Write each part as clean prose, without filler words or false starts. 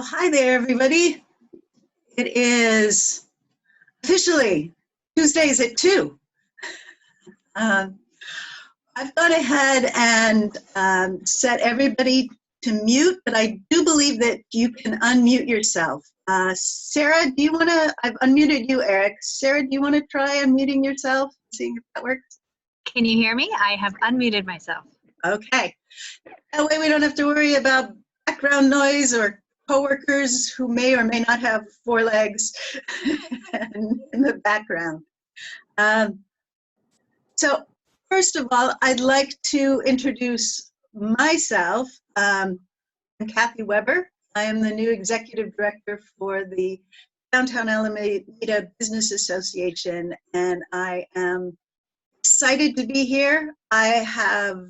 Hi there, everybody. It is officially Tuesdays at 2. I've gone ahead and set everybody to mute, but I do believe that you can unmute yourself. Sarah, do you want to, I've unmuted you, Eric. Sarah, do you want to try unmuting yourself, seeing if that works? Can you hear me? I have unmuted myself. Okay. That way we don't have to worry about background noise or coworkers who may or may not have 4 legs in the background. So first of all, I'd like to introduce myself. I'm Kathy Weber. I am the new executive director for the Downtown Alameda Business Association, and I am excited to be here. I have,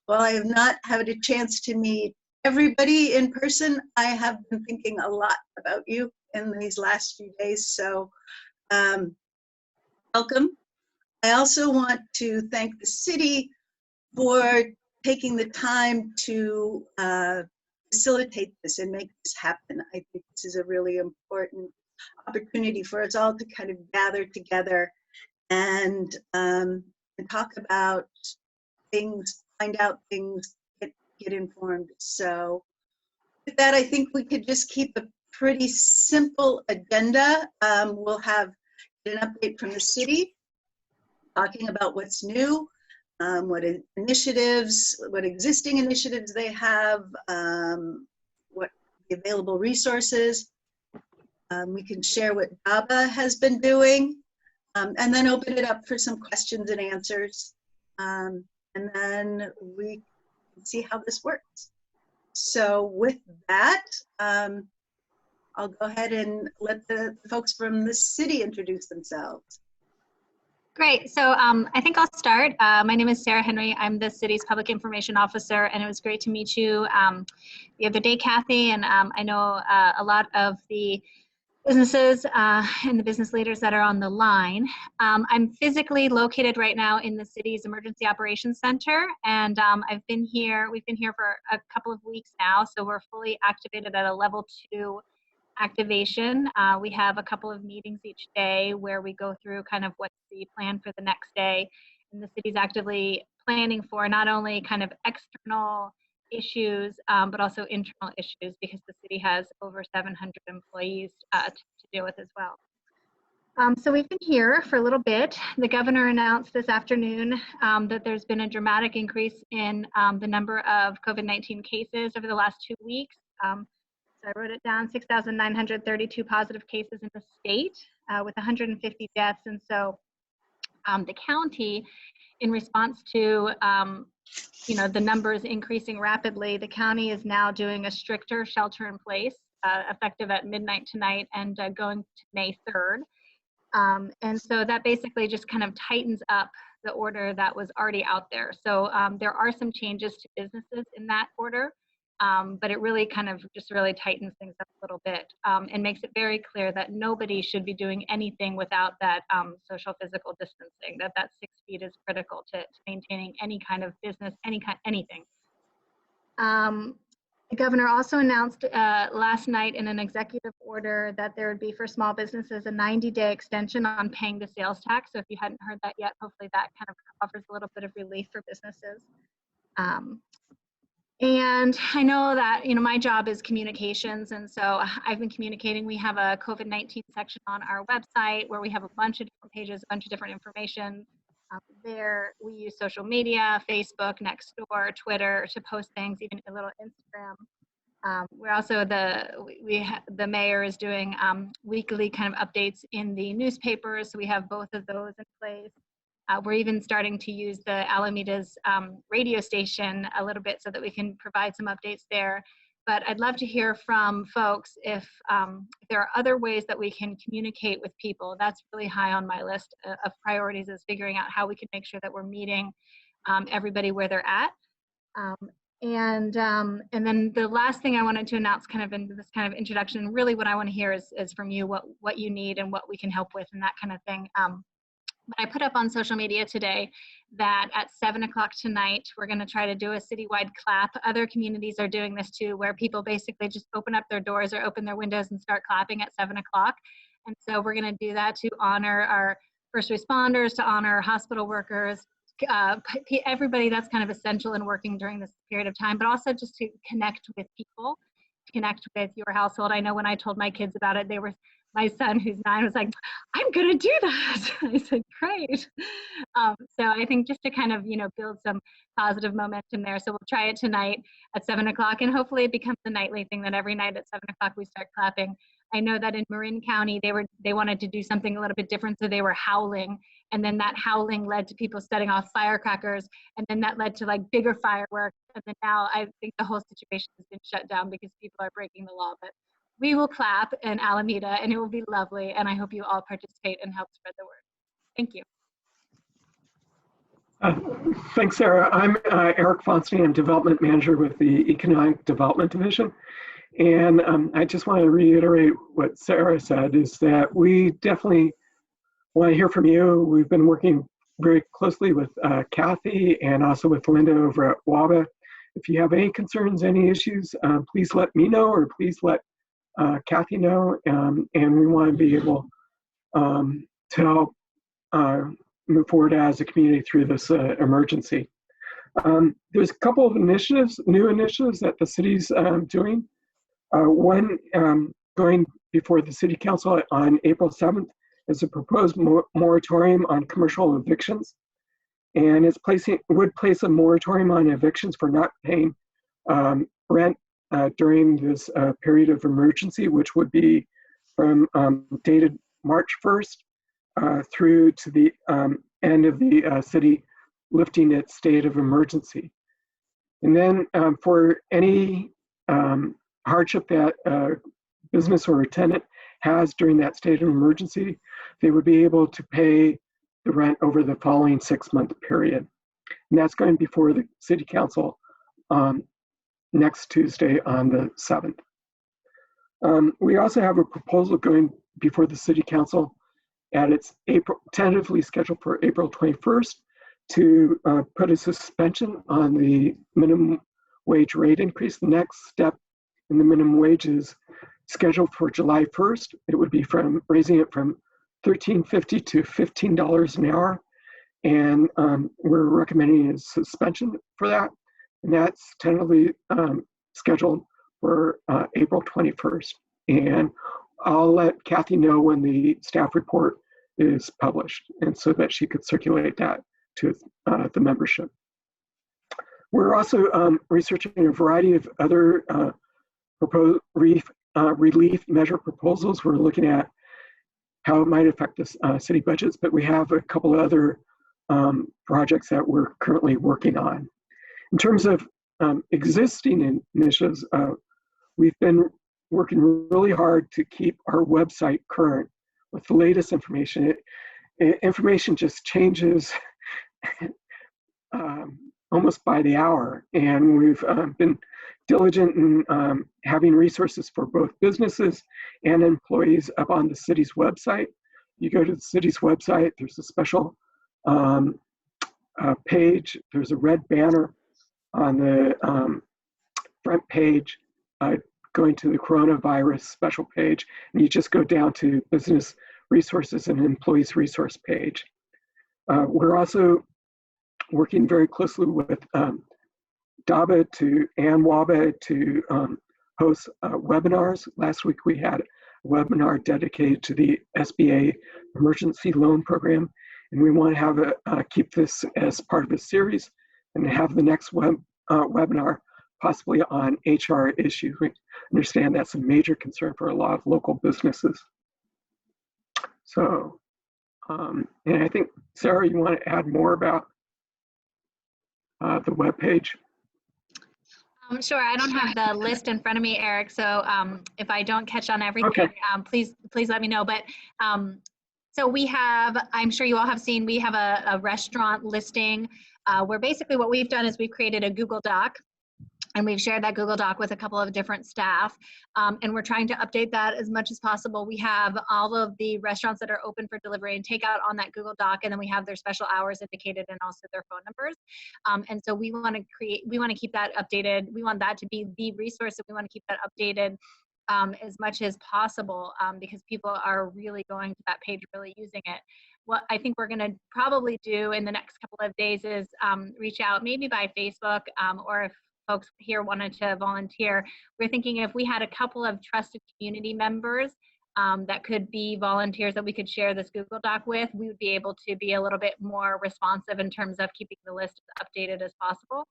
while I have not had a chance to meet everybody in person, I have been thinking a lot about you in these last few days, so welcome. I also want to thank the city for taking the time to facilitate this and make this happen. I think this is a really important opportunity for us all to kind of gather together and talk about things, find out things, get informed. So with that, I think we could just keep a pretty simple agenda. We'll have an update from the city, talking about what's new, what initiatives, what existing initiatives they have, what the available resources. We can share what DABA has been doing, and then open it up for some questions and answers. And then we can see how this works. So with that, I'll go ahead and let the folks from the city introduce themselves. Great. So I think I'll start. My name is Sarah Henry. I'm the city's public information officer, and it was great to meet you the other day, Kathy. And I know a lot of the businesses and the business leaders that are on the line. I'm physically located right now in the city's Emergency Operations Center, and we've been here for a couple of weeks now, so we're fully activated at a level 2 activation. We have a couple of meetings each day where we go through kind of what's the plan for the next day, and the city's actively planning for not only kind of external issues, but also internal issues, because the city has over 700 employees to deal with as well. So we've been here for a little bit. The governor announced this afternoon that there's been a dramatic increase in the number of COVID-19 cases over the last 2 weeks. So I wrote it down, 6,932 positive cases in the state with 150 deaths. And so the county, in response to the numbers increasing rapidly, the county is now doing a stricter shelter in place effective at midnight tonight and going to May 3rd. And so that basically just kind of tightens up the order that was already out there. So there are some changes to businesses in that order, but it really kind of just really tightens things up a little bit and makes it very clear that nobody should be doing anything without that social physical distancing, that 6 feet is critical to maintaining any kind of business, anything. The governor also announced last night in an executive order that there would be for small businesses a 90-day extension on paying the sales tax. So if you hadn't heard that yet, hopefully that kind of offers a little bit of relief for businesses. And I know that, my job is communications, and so I've been communicating. We have a COVID-19 section on our website where we have a bunch of different pages, a bunch of different information. There we use social media, Facebook, Nextdoor, Twitter to post things, even a little Instagram. We're also the mayor is doing weekly kind of updates in the newspapers, so we have both of those in place. We're even starting to use the Alameda's radio station a little bit so that we can provide some updates there. But I'd love to hear from folks if there are other ways that we can communicate with people. That's really high on my list of priorities, is figuring out how we can make sure that we're meeting everybody where they're at. And then the last thing I wanted to announce kind of in this kind of introduction, really what I want to hear is from you what you need and what we can help with and that kind of thing. But I put up on social media today that at 7 o'clock tonight, we're going to try to do a citywide clap. Other communities are doing this too, where people basically just open up their doors or open their windows and start clapping at 7 o'clock. And so we're going to do that to honor our first responders, to honor hospital workers, everybody that's kind of essential in working during this period of time, but also just to connect with people, connect with your household. I know when I told my kids about it, my son who's 9 was like, I'm gonna do that. I said, great. So I think just to kind of, build some positive momentum there. So we'll try it tonight at 7 o'clock, and hopefully it becomes a nightly thing that every night at 7 o'clock we start clapping. I know that in Marin County, they wanted to do something a little bit different, so they were howling, and then that howling led to people setting off firecrackers, and then that led to like bigger fireworks, and then now I think the whole situation has been shut down because people are breaking the law. But we will clap in Alameda, and it will be lovely, and I hope you all participate and help spread the word. Thank you. Thanks, Sarah. I'm Eric Fonstein. I'm Development Manager with the Economic Development Division. And I just want to reiterate what Sarah said, is that we definitely want to hear from you. We've been working very closely with Kathy and also with Linda over at WABA. If you have any concerns, any issues, please let me know, or please let Kathy know. And we want to be able to help move forward as a community through this emergency. There's a couple of initiatives, new initiatives that the city's doing. One going before the City Council on April 7th is a proposed moratorium on commercial evictions. And would place a moratorium on evictions for not paying rent during this period of emergency, which would be from dated March 1st through to the end of the city lifting its state of emergency. And then for any hardship that a business or a tenant has during that state of emergency, they would be able to pay the rent over the following 6-month period. And that's going before the City Council next Tuesday on the 7th. We also have a proposal going before the City Council at its tentatively scheduled for April 21st to put a suspension on the minimum wage rate increase. The next step in the minimum wage is scheduled for July 1st. It would be raising it from $13.50 to $15 an hour. And we're recommending a suspension for that. And that's tentatively scheduled for April 21st. And I'll let Kathy know when the staff report is published, and so that she could circulate that to the membership. We're also researching a variety of other proposed relief measure proposals. We're looking at how it might affect the city budgets, but we have a couple of other projects that we're currently working on. In terms of existing initiatives, we've been working really hard to keep our website current with the latest information. Information just changes almost by the hour, and we've been diligent in having resources for both businesses and employees up on the city's website. You go to the city's website, there's a special page, there's a red banner on the front page going to the coronavirus special page, and you just go down to business resources and employees resource page. We're also working very closely with DABA and WABA to host webinars. Last week we had a webinar dedicated to the SBA emergency loan program, and we want to have keep this as part of a series and have the next webinar possibly on HR issues. We understand that's a major concern for a lot of local businesses. So, and I think, Sarah, you want to add more about the webpage? Sure. I don't have the list in front of me, Eric. So if I don't catch on everything, okay, please let me know. But so we have, I'm sure you all have seen, we have a restaurant listing where basically what we've done is we've created a Google Doc And we've shared that Google Doc with a couple of different staff, and we're trying to update that as much as possible. We have all of the restaurants that are open for delivery and takeout on that Google Doc, and then we have their special hours indicated and also their phone numbers. And so we want to keep that updated. We want that to be the resource, and we want to keep that updated as much as possible, because people are really going to that page, really using it. What I think we're going to probably do in the next couple of days is reach out maybe by Facebook, or if folks here wanted to volunteer. We're thinking if we had a couple of trusted community members that could be volunteers that we could share this Google Doc with, we would be able to be a little bit more responsive in terms of keeping the list as updated as possible.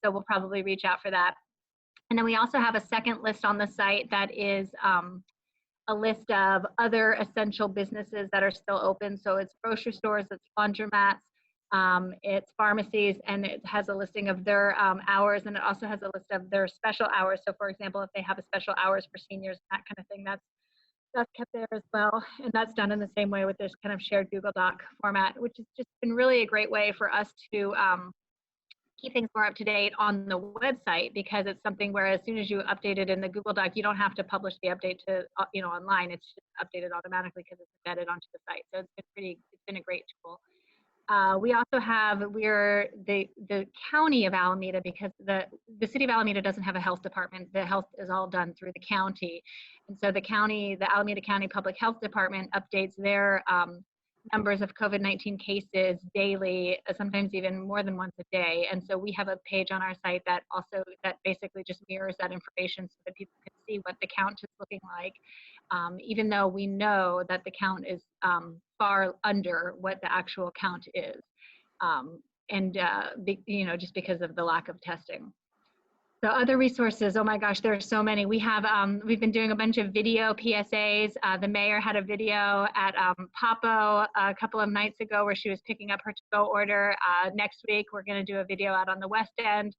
So we'll probably reach out for that. And then we also have a second list on the site that is a list of other essential businesses that are still open. So it's grocery stores, it's laundromats, it's pharmacies, and it has a listing of their hours, and it also has a list of their special hours. So for example, if they have a special hours for seniors, that kind of thing, that's kept there as well. And that's done in the same way with this kind of shared Google Doc format, which has just been really a great way for us to keep things more up to date on the website, because it's something where as soon as you update it in the Google Doc, you don't have to publish the update to online. It's just updated automatically because it's embedded onto the site. So it's been a great tool. We also have, we're the county of Alameda, because the city of Alameda doesn't have a health department. The health is all done through the county. And so the Alameda County Public Health Department updates their numbers of COVID-19 cases daily, sometimes even more than once a day. And so we have a page on our site that basically just mirrors that information so that people can see what the count is looking like, even though we know that the count is far under what the actual count is, just because of the lack of testing. So other resources, oh my gosh, there are so many. We have, we've been doing a bunch of video PSAs. The mayor had a video at Papo a couple of nights ago where she was picking up her to-go order. Next week, we're gonna do a video out on the West End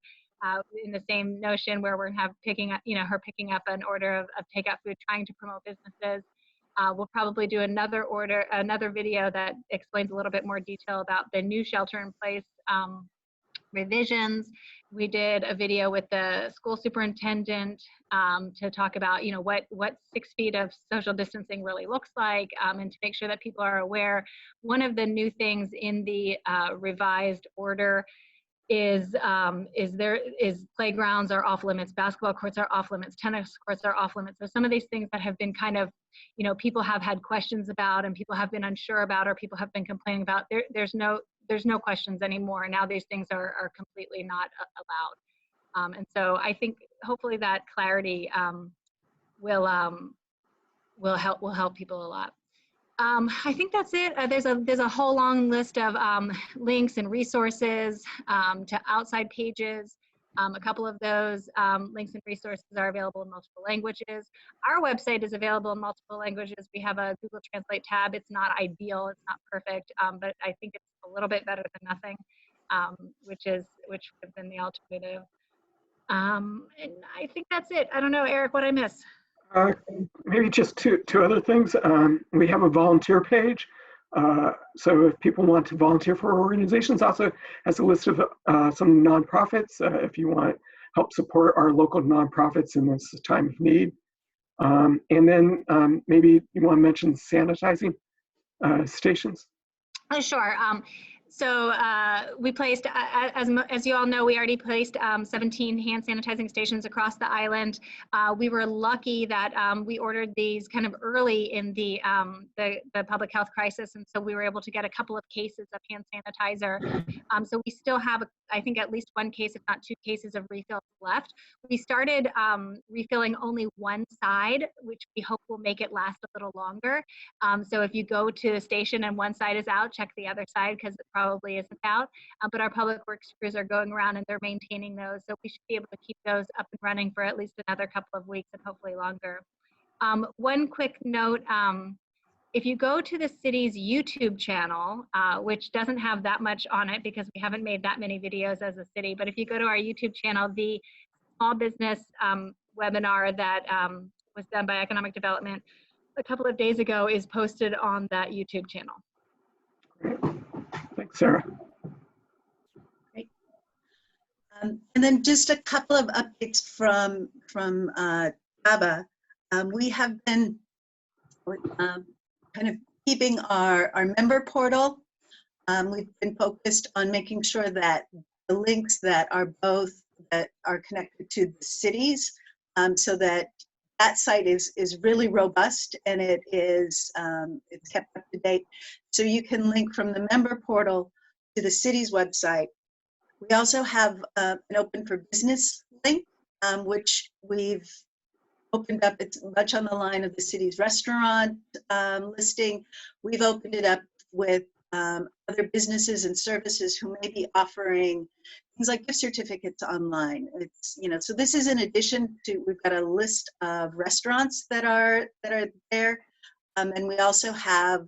in the same notion, where we're her picking up an order of takeout food, trying to promote businesses. We'll probably do another video that explains a little bit more detail about the new shelter-in-place revisions. We did a video with the school superintendent to talk about, what 6 feet of social distancing really looks like, and to make sure that people are aware. One of the new things in the revised order is playgrounds are off limits, basketball courts are off limits, tennis courts are off limits. So some of these things that have been kind of, people have had questions about, and people have been unsure about, or people have been complaining about, there's no questions anymore. Now these things are completely not allowed. And so I think hopefully that clarity will help people a lot. I think that's it. There's a whole long list of links and resources to outside pages. A couple of those links and resources are available in multiple languages. Our website is available in multiple languages. We have a Google Translate tab. It's not ideal, it's not perfect, but I think it's a little bit better than nothing, which would have been the alternative. And I think that's it. I don't know, Eric, what I miss? Maybe just two other things. We have a volunteer page. So if people want to volunteer for our organizations, also has a list of some nonprofits if you want to help support our local nonprofits in this time of need. And then maybe you want to mention sanitizing stations. Sure. So we placed, as you all know, we already placed 17 hand sanitizing stations across the island. We were lucky that we ordered these kind of early in the public health crisis, and so we were able to get a couple of cases of hand sanitizer. So we still have, I think, at least one case, if not 2 cases of refills left. We started refilling only one side, which we hope will make it last a little longer. So if you go to the station and one side is out, check the other side, because it probably isn't out. But our public works crews are going around and they're maintaining those. So we should be able to keep those up and running for at least another couple of weeks and hopefully longer. One quick note, if you go to the city's YouTube channel, which doesn't have that much on it because we haven't made that many videos as a city, but if you go to our YouTube channel, the small business webinar that was done by Economic Development a couple of days ago is posted on that YouTube channel. Thanks, Sarah. Great. And then just a couple of updates from DABA. We have been kind of keeping our member portal. We've been focused on making sure that the links that are connected to the cities, so that site is really robust and it's kept up to date. So you can link from the member portal to the city's website. We also have an open for business link, which we've opened up. It's much on the line of the city's restaurant listing. We've opened it up with other businesses and services who may be offering things like gift certificates online. It's, so this is in addition to, we've got a list of restaurants that are there, and we also have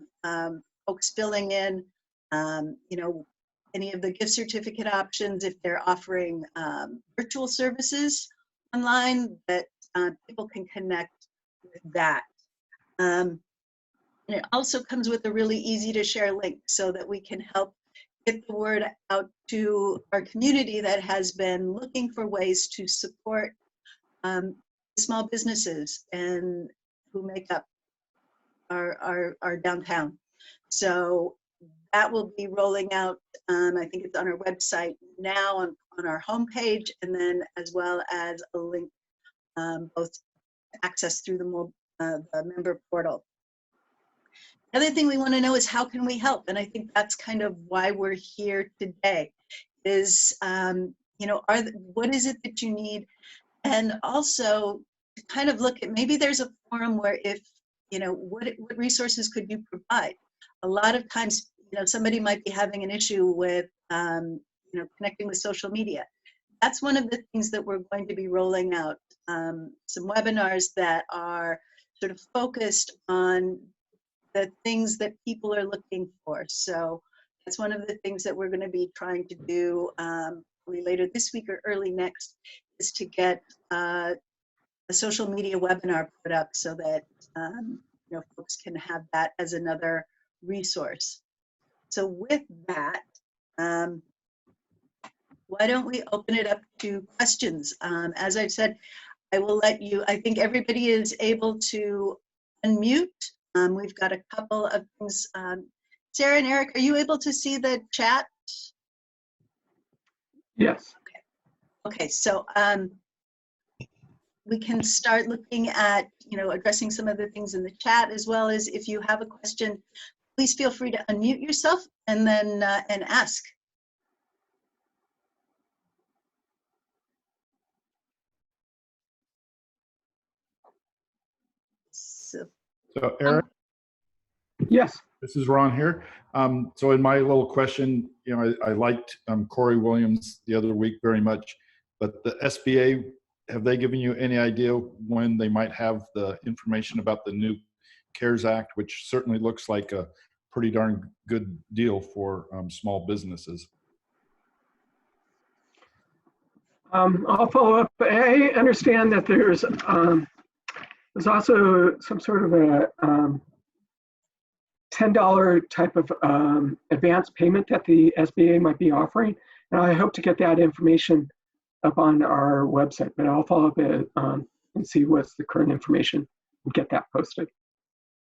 folks filling in, any of the gift certificate options if they're offering virtual services online, that people can connect with that. And it also comes with a really easy to share link so that we can help get the word out to our community that has been looking for ways to support small businesses and who make up our downtown. So that will be rolling out, I think it's on our website now on our homepage, and then as well as a link both access through the member portal. The other thing we want to know is how can we help? And I think that's kind of why we're here today is, what is it that you need? And also to kind of look at, maybe there's a forum where if, what resources could you provide? A lot of times, somebody might be having an issue with, connecting with social media. That's one of the things that we're going to be rolling out, some webinars that are sort of focused on the things that people are looking for. So that's one of the things that we're going to be trying to do later this week or early next, is to get a social media webinar put up so that folks can have that as another resource. So with that, why don't we open it up to questions? As I've said, I will let you, I think everybody is able to unmute. We've got a couple of things. Sarah and Eric, are you able to see the chat? Yes. Okay, so we can start looking at, addressing some of the things in the chat, as well as if you have a question, please feel free to unmute yourself and then and ask. So Eric, Yes. this is Ron here. So in my little question, I liked Corey Williams the other week very much, but the SBA, have they given you any idea when they might have the information about the new CARES Act, which certainly looks like a pretty darn good deal for small businesses? I'll follow up. I understand that there's also some sort of a $10 type of advance payment that the SBA might be offering. And I hope to get that information up on our website, but I'll follow up and see what's the current information and get that posted.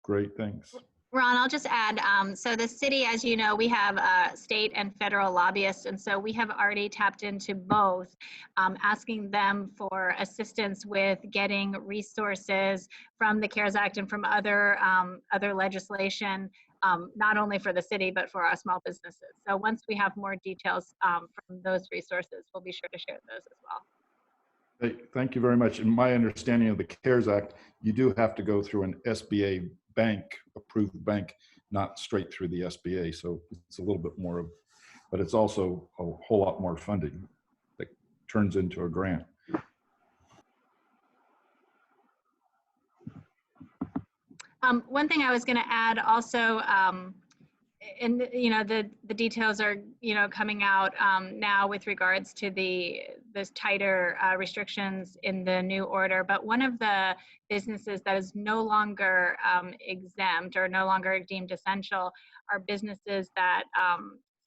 Great, thanks. Ron, I'll just add, so the city, as you know, we have state and federal lobbyists, and so we have already tapped into both, asking them for assistance with getting resources from the CARES Act and from other legislation, not only for the city, but for our small businesses. So once we have more details from those resources, we'll be sure to share those as well. Hey, thank you very much. In my understanding of the CARES Act, you do have to go through an SBA bank, approved bank, not straight through the SBA. So it's a little bit more of, but it's also a whole lot more funding that turns into a grant. One thing I was going to add also, and the details are coming out now with regards to this tighter restrictions in the new order, but one of the businesses that is no longer exempt or no longer deemed essential are businesses that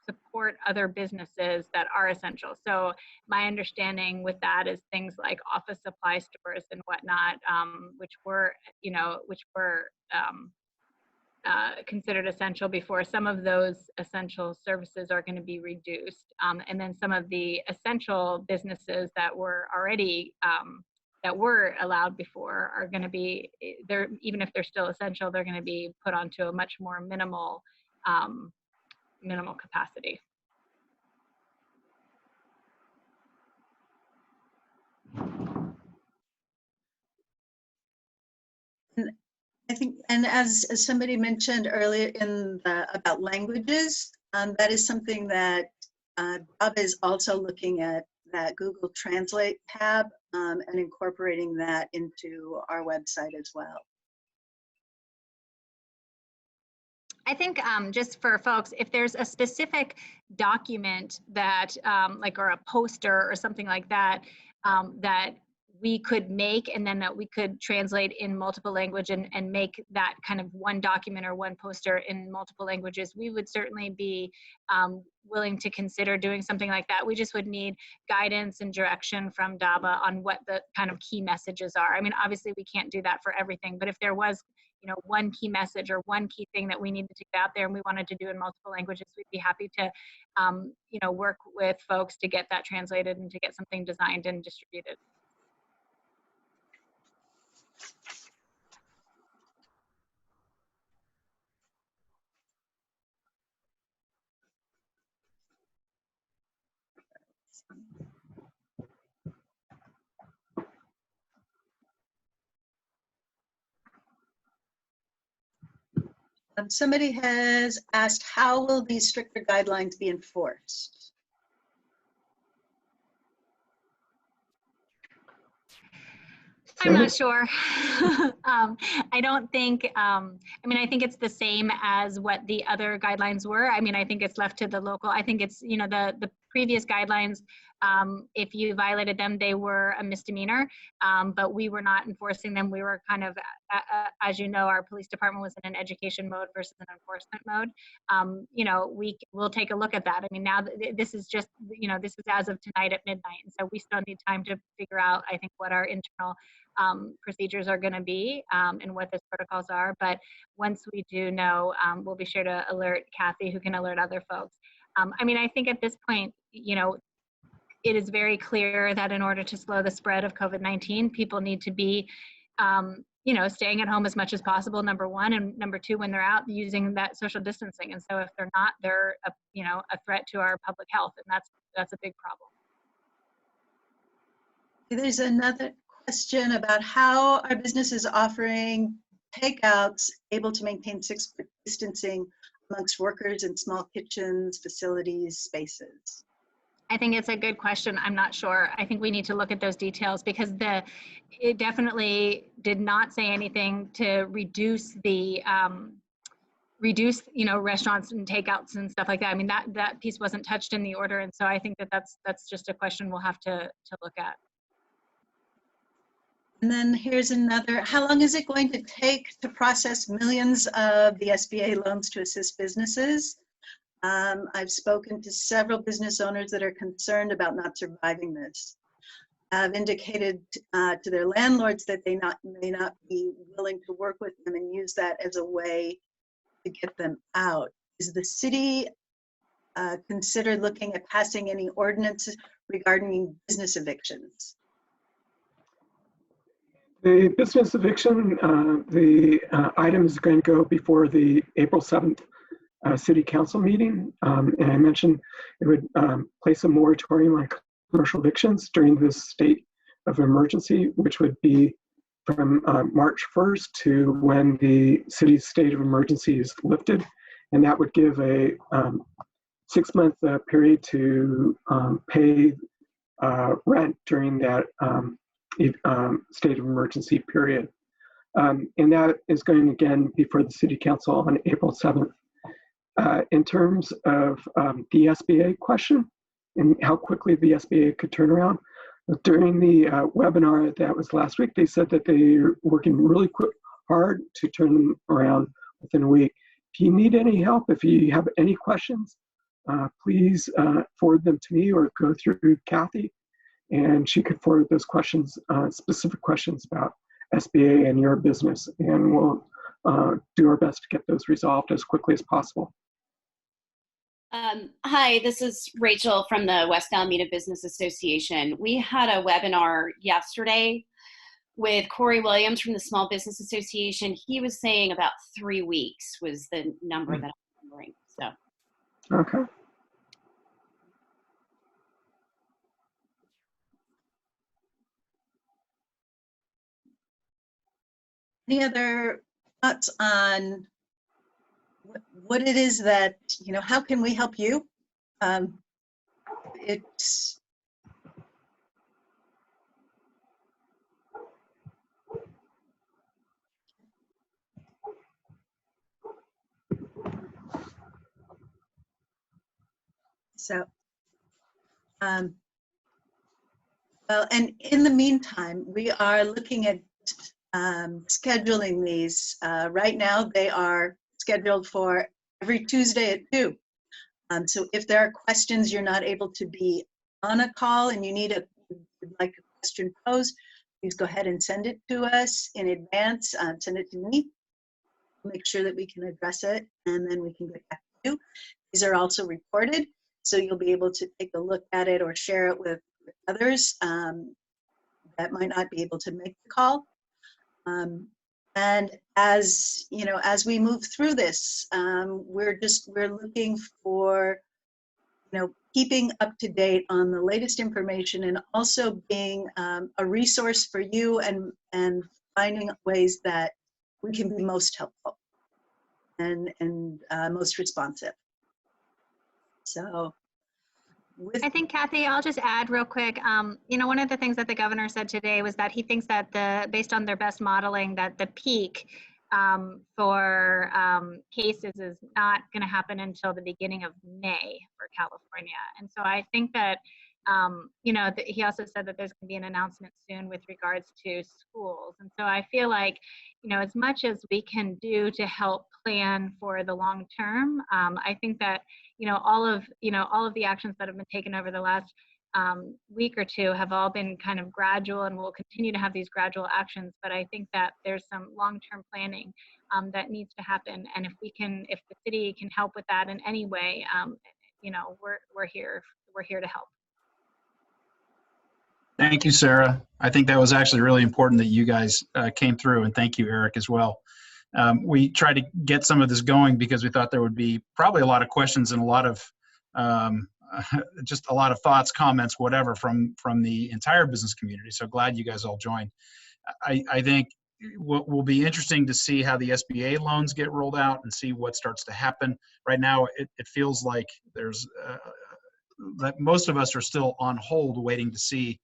support other businesses that are essential. So my understanding with that is things like office supply stores and whatnot, which were, considered essential before. Some of those essential services are going to be reduced. And then some of the essential businesses that were already, that were allowed before are going to be, even if they're still essential, they're going to be put onto a much more minimal capacity. I think, and as somebody mentioned earlier about languages, that is something that Bob is also looking at, that Google Translate tab, and incorporating that into our website as well. I think just for folks, if there's a specific document that, or a poster or something like that, that we could make and then that we could translate in multiple language and make that kind of one document or one poster in multiple languages, we would certainly be willing to consider doing something like that. We just would need guidance and direction from DABA on what the kind of key messages are. I mean, obviously we can't do that for everything, but if there was, one key message or one key thing that we needed to get out there and we wanted to do in multiple languages, we'd be happy to, work with folks to get that translated and to get something designed and distributed. Somebody has asked, how will these stricter guidelines be enforced? I'm not sure. I don't think, I think it's the same as what the other guidelines were. I mean, I think it's left to the local. I think it's, the previous guidelines, if you violated them, they were a misdemeanor, but we were not enforcing them. We were kind of, as you know, our police department was in an education mode versus an enforcement mode. We'll take a look at that. I mean, now this is just, this is as of tonight at midnight. And so we still need time to figure out, I think, what our internal procedures are going to be and what those protocols are. But once we do know, we'll be sure to alert Kathy, who can alert other folks. I think at this point, it is very clear that in order to slow the spread of COVID-19, people need to be, staying at home as much as possible, number one, and number two, when they're out, using that social distancing. And so if they're not, they're a threat to our public health, and that's a big problem. There's another question about how are businesses offering takeouts able to maintain 6 foot distancing amongst workers in small kitchens, facilities, spaces? I think it's a good question. I'm not sure. I think we need to look at those details because it definitely did not say anything to reduce the restaurants and takeouts and stuff like that. I mean, that piece wasn't touched in the order, and so I think that's just a question we'll have to look at. And then here's another, how long is it going to take to process millions of the SBA loans to assist businesses? I've spoken to several business owners that are concerned about not surviving this. Have indicated to their landlords that they may not be willing to work with them and use that as a way to get them out. Is the city consider looking at passing any ordinances regarding business evictions? The business eviction, the item is going to go before the April 7th City Council meeting. And I mentioned it would place a moratorium on commercial evictions during this state of emergency, which would be from March 1st to when the city's state of emergency is lifted. And that would give a 6-month period to pay rent during that state of emergency period. And that is going again before the City Council on April 7th. In terms of the SBA question and how quickly the SBA could turn around, during the webinar that was last week, they said that they're working really hard to turn them around within a week. If you need any help, if you have any questions, please forward them to me or go through Kathy, and she could forward those questions, specific questions about SBA and your business, and we'll do our best to get those resolved as quickly as possible. Hi, this is Rachel from the West Alameda Business Association. We had a webinar yesterday with Corey Williams from the Small Business Association. He was saying about 3 weeks was the number that I'm remembering. So. Okay. Any other thoughts on what it is that, you know, how can we help you? It's so, well, and in the meantime, we are looking at scheduling these. Right now, they are scheduled for every Tuesday at 2. So if there are questions you're not able to be on a call and you need would like a question posed, please go ahead and send it to us in advance. Send it to me. Make sure that we can address it, and then we can get back to you. These are also recorded, so you'll be able to take a look at it or share it with others that might not be able to make the call. And as you know, as we move through this, we're looking for, you know, keeping up to date on the latest information, and also being a resource for you, and finding ways that we can be most helpful and most responsive. So. I think, Kathy, I'll just add real quick. You know, one of the things that the governor said today was that he thinks that based on their best modeling, that the peak for cases is not going to happen until the beginning of May for California. And so I think that, you know, he also said that there's going to be an announcement soon with regards to schools. And so I feel like, you know, as much as we can do to help plan for the long term, I think that, you know, all of the actions that have been taken over the last week or two have all been kind of gradual, and we'll continue to have these gradual actions. But I think that there's some long-term planning that needs to happen. And if the city can help with that in any way, you know, we're here to help. Thank you, Sarah. I think that was actually really important that you guys came through, and thank you, Eric, as well. We tried to get some of this going because we thought there would be probably a lot of questions and a lot of just a lot of thoughts, comments, whatever from the entire business community. So glad you guys all joined. I think what will be interesting to see how the SBA loans get rolled out and see what starts to happen. Right now, it feels like there's that most of us are still on hold waiting to see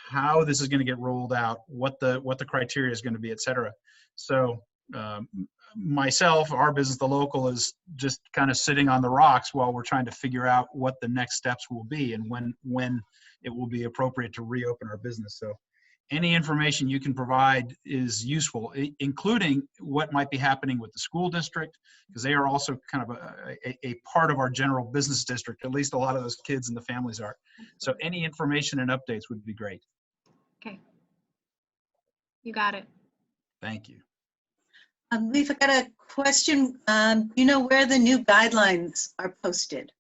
how this is going to get rolled out, what the criteria is going to be, et cetera. So myself, our business, the local, is just kind of sitting on the rocks while we're trying to figure out what the next steps will be and when it will be appropriate to reopen our business. So any information you can provide is useful, including what might be happening with the school district, because they are also kind of a part of our general business district. At least a lot of those kids and the families are. So any information and updates would be great. Okay. You got it. Thank you. We've got a question. Do you know where the new guidelines are posted?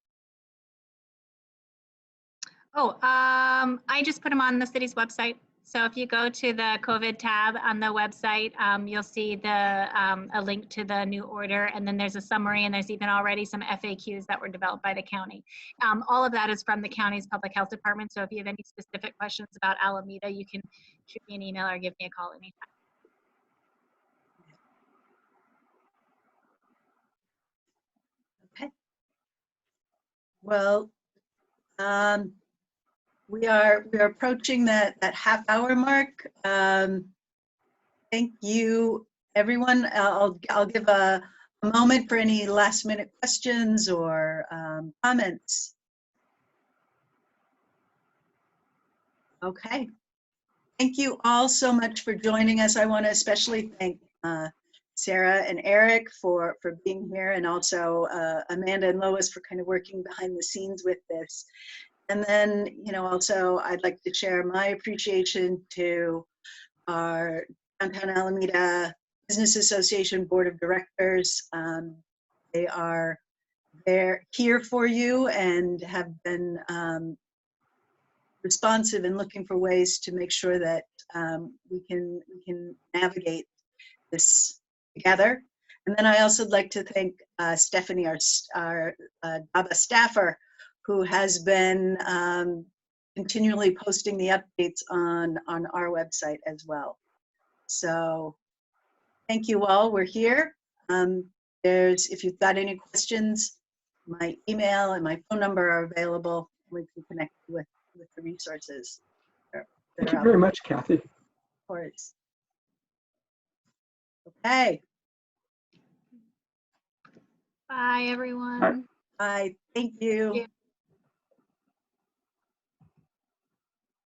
Oh, I just put them on the city's website. So if you go to the COVID tab on the website, you'll see a link to the new order, and then there's a summary, and there's even already some FAQs that were developed by the county. All of that is from the county's public health department. So if you have any specific questions about Alameda, you can shoot me an email or give me a call anytime. Okay. Well, we are approaching that half-hour mark. Thank you, everyone. I'll give a moment for any last-minute questions or comments. Okay. Thank you all so much for joining us. I want to especially thank Sarah and Eric for being here, and also Amanda and Lois for kind of working behind the scenes with this. And then, also I'd like to share my appreciation to our Downtown Alameda Business Association Board of Directors. They're here for you and have been responsive and looking for ways to make sure that we can navigate this together. And then I also would like to thank Stephanie, our DABA staffer, who has been continually posting the updates on our website as well. So thank you all. We're here. If you've got any questions, my email and my phone number are available. We can connect with the resources. Thank you very much, Kathy. Of course. Okay. Bye, everyone. Bye. Thank you. Thank you.